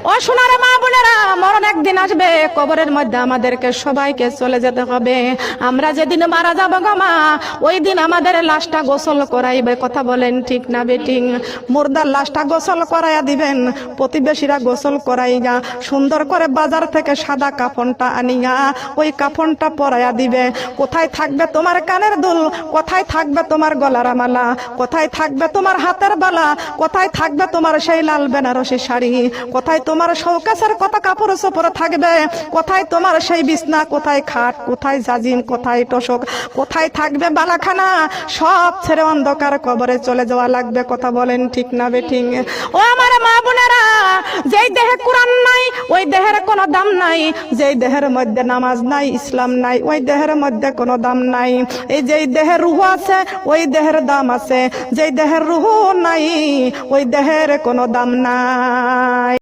ও সোনার মা বোনেরা, মরণ একদিন আসবে, কবরের মধ্যে আমাদেরকে সবাইকে চলে যেতে হবে। আমরা যেদিন মারা যাব গো মা, ওই দিন আমাদের লাশটা গোসল করাইবে। কথা বলেন ঠিক না বেঠিক? মুর্দার লাশটা গোসল করাইয়া দিবেন, প্রতিবেশীরা গোসল করাইয়া সুন্দর করে বাজার থেকে সাদা কাফনটা আনিয়া ওই কাফনটা পরাইয়া দিবে। কোথায় থাকবে তোমার কানের দুল, কোথায় থাকবে তোমার গলার মালা, কোথায় থাকবে তোমার হাতের বালা, কোথায় থাকবে তোমার সেই লাল বেনারসি শাড়ি, কোথায় তোমার শৌকাসের কত কাপড় চোপড় থাকবে, কোথায় তোমার সেই বিছনা, কোথায় খাট, কোথায় জাজিম, কোথায় তোশক, কোথায় থাকবে বালাখানা? সব ছেড়ে অন্ধকার কবরে চলে যাওয়া লাগবে। কথা বলেন ঠিক না বেঠিক? ও আমার মা বোনেরা, যেই দেহে কোরআন নাই ওই দেহের কোনো দাম নাই, যেই দেহের মধ্যে নামাজ নাই, ইসলাম নাই, ওই দেহের মধ্যে কোনো দাম নাই। এই যেই দেহের রূহ আছে ওই দেহের দাম আছে, যেই দেহের রূহ নাই ওই দেহের কোনো দাম নাই।